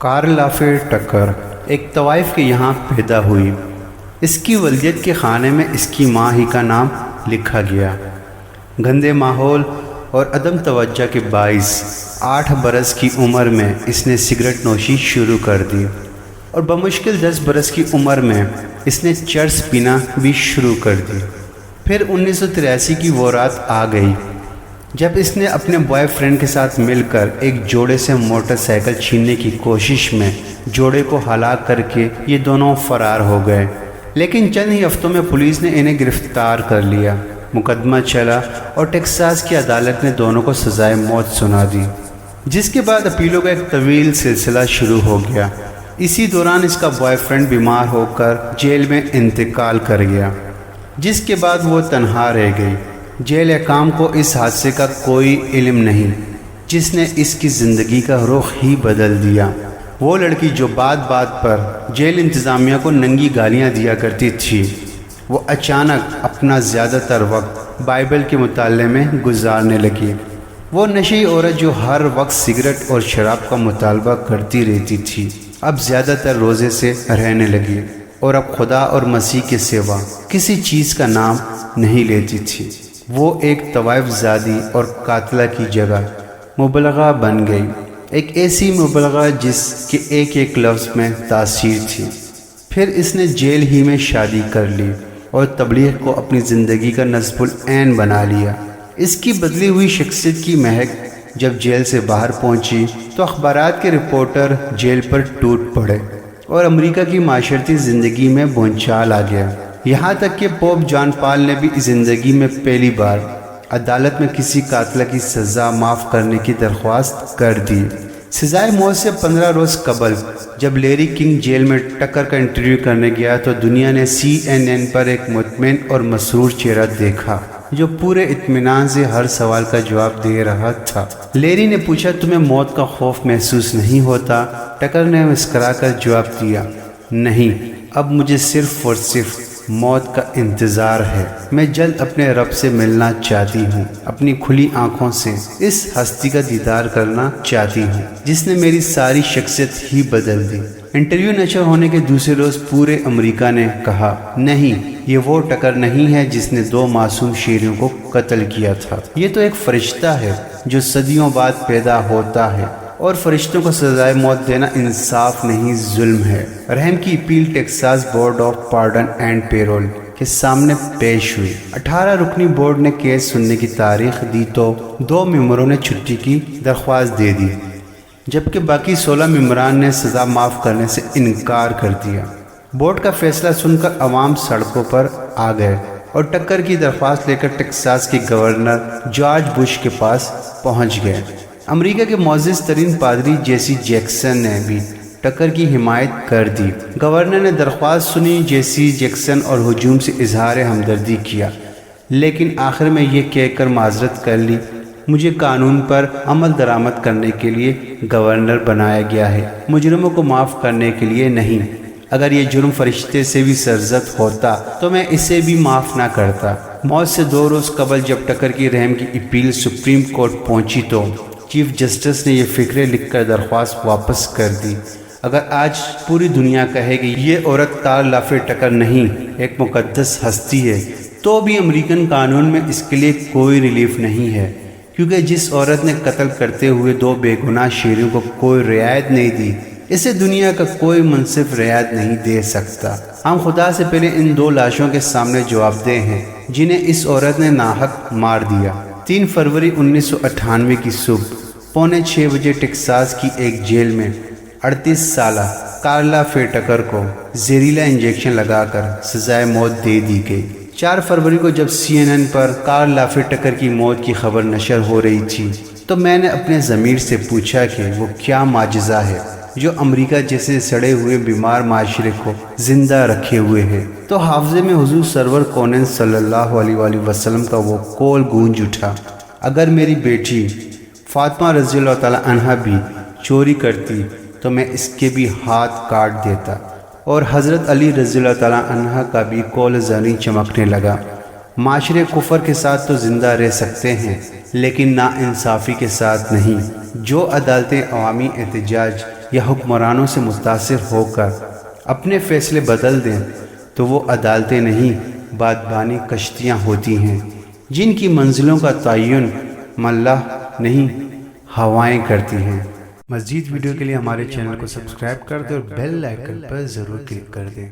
Karl لافے ٹکر ایک طوائف کے یہاں پیدا ہوئی۔ اس کی والدیت کے خانے میں اس کی ماں ہی کا نام لکھا گیا۔ گندے ماحول اور عدم توجہ کے باعث 8 برس کی عمر میں اس نے سگریٹ نوشی شروع کر دی اور بمشکل 10 برس کی عمر میں اس نے چرس پینا بھی شروع کر دی۔ پھر 1983 کی وہ رات آ گئی جب اس نے اپنے بوائے فرینڈ کے ساتھ مل کر ایک جوڑے سے موٹر سائیکل چھیننے کی کوشش میں جوڑے کو ہلاک کر کے یہ دونوں فرار ہو گئے، لیکن چند ہی ہفتوں میں پولیس نے انہیں گرفتار کر لیا۔ مقدمہ چلا اور ٹیکساس کی عدالت نے دونوں کو سزائے موت سنا دی، جس کے بعد اپیلوں کا ایک طویل سلسلہ شروع ہو گیا۔ اسی دوران اس کا بوائے فرینڈ بیمار ہو کر جیل میں انتقال کر گیا، جس کے بعد وہ تنہا رہ گئی۔ جیل حکام کو اس حادثے کا کوئی علم نہیں، جس نے اس کی زندگی کا رخ ہی بدل دیا۔ وہ لڑکی جو بات بات پر جیل انتظامیہ کو ننگی گالیاں دیا کرتی تھی، وہ اچانک اپنا زیادہ تر وقت بائبل کے مطالعے میں گزارنے لگی۔ وہ نشئی عورت جو ہر وقت سگریٹ اور شراب کا مطالبہ کرتی رہتی تھی، اب زیادہ تر روزے سے رہنے لگی اور اب خدا اور مسیح کے سوا کسی چیز کا نام نہیں لیتی تھی۔ وہ ایک طوائف زادی اور قاتلہ کی جگہ مبلغہ بن گئی، ایک ایسی مبلغہ جس کے ایک ایک لفظ میں تاثیر تھی۔ پھر اس نے جیل ہی میں شادی کر لی اور تبلیغ کو اپنی زندگی کا نصب العین بنا لیا۔ اس کی بدلی ہوئی شخصیت کی مہک جب جیل سے باہر پہنچی تو اخبارات کے رپورٹر جیل پر ٹوٹ پڑے اور امریکہ کی معاشرتی زندگی میں بھونچال آ گیا۔ یہاں تک کہ پوپ جان پال نے بھی زندگی میں پہلی بار عدالت میں کسی قاتلہ کی سزا معاف کرنے کی درخواست کر دی۔ سزائے موت سے 15 روز قبل جب لیری کنگ جیل میں ٹکر کا انٹرویو کرنے گیا تو دنیا نے CNN پر ایک مطمئن اور مسرور چہرہ دیکھا جو پورے اطمینان سے ہر سوال کا جواب دے رہا تھا۔ لیری نے پوچھا، تمہیں موت کا خوف محسوس نہیں ہوتا؟ ٹکر نے مسکرا کر جواب دیا، نہیں، اب مجھے صرف اور صرف موت کا انتظار ہے۔ میں جلد اپنے رب سے ملنا چاہتی ہوں، اپنی کھلی آنکھوں سے اس ہستی کا دیدار کرنا چاہتی ہوں جس نے میری ساری شخصیت ہی بدل دی۔ انٹرویو نشر ہونے کے دوسرے روز پورے امریکہ نے کہا، نہیں، یہ وہ ٹکر نہیں ہے جس نے 2 معصوم شیروں کو قتل کیا تھا، یہ تو ایک فرشتہ ہے جو صدیوں بعد پیدا ہوتا ہے، اور فرشتوں کو سزائے موت دینا انصاف نہیں، ظلم ہے۔ رحم کی appeal Texas board of pardon and payroll کے سامنے پیش ہوئی۔ 18 رکنی بورڈ نے کیس سننے کی تاریخ دی تو 2 ممبروں نے چھٹی کی درخواست دے دی، جبکہ باقی 16 ممبران نے سزا معاف کرنے سے انکار کر دیا۔ بورڈ کا فیصلہ سن کر عوام سڑکوں پر آ گئے اور ٹکر کی درخواست لے کر ٹیکساس کے گورنر جارج بش کے پاس پہنچ گئے۔ امریکہ کے معزز ترین پادری جیسی جیکسن نے بھی ٹکر کی حمایت کر دی۔ گورنر نے درخواست سنی، جیسی جیکسن اور ہجوم سے اظہار ہمدردی کیا، لیکن آخر میں یہ کہہ کر معذرت کر لی، مجھے قانون پر عمل درآمد کرنے کے لیے گورنر بنایا گیا ہے، مجرموں کو معاف کرنے کے لیے نہیں۔ اگر یہ جرم فرشتے سے بھی سرزد ہوتا تو میں اسے بھی معاف نہ کرتا۔ موت سے 2 روز قبل جب ٹکر کی رحم کی اپیل سپریم کورٹ پہنچی تو چیف جسٹس نے یہ فقرے لکھ کر درخواست واپس کر دی۔ اگر آج پوری دنیا کہے گی یہ عورت کارل لافے ٹکر نہیں، ایک مقدس ہستی ہے، تو بھی امریکن قانون میں اس کے لیے کوئی ریلیف نہیں ہے، کیونکہ جس عورت نے قتل کرتے ہوئے 2 بے گناہ شیروں کو کوئی رعایت نہیں دی، اسے دنیا کا کوئی منصف رعایت نہیں دے سکتا۔ ہم خدا سے پہلے ان 2 لاشوں کے سامنے جواب دہ ہیں جنہیں اس عورت نے ناحق مار دیا۔ 3 فروری 1998 کی صبح 5:45 بجے ٹیکساس کی ایک جیل میں 38 سالہ کارل لافے ٹکر کو زہریلا انجیکشن لگا کر سزائے موت دے دی گئی۔ 4 فروری کو جب CNN پر کارل لافے ٹکر کی موت کی خبر نشر ہو رہی تھی تو میں نے اپنے ضمیر سے پوچھا کہ وہ کیا معجزہ ہے جو امریکہ جیسے سڑے ہوئے بیمار معاشرے کو زندہ رکھے ہوئے ہے۔ تو حافظے میں حضور سرور کونین صلی اللہ علیہ وآلہ وسلم کا وہ قول گونج اٹھا، اگر میری بیٹی فاطمہ رضی اللہ تعالی عنہا بھی چوری کرتی تو میں اس کے بھی ہاتھ کاٹ دیتا، اور حضرت علی رضی اللہ تعالی عنہ کا بھی قول زنی چمکنے لگا۔ معاشرے کفر کے ساتھ تو زندہ رہ سکتے ہیں لیکن نا انصافی کے ساتھ نہیں۔ جو عدالتیں عوامی احتجاج یا حکمرانوں سے متاثر ہو کر اپنے فیصلے بدل دیں تو وہ عدالتیں نہیں بادبانی کشتیاں ہوتی ہیں جن کی منزلوں کا تعین ملح نہیں ہوائیں کرتی ہیں۔ مزید ویڈیو کے لیے ہمارے چینل کو سبسکرائب کر دیں اور بیل آئیکن پر ضرور کلک کر دیں۔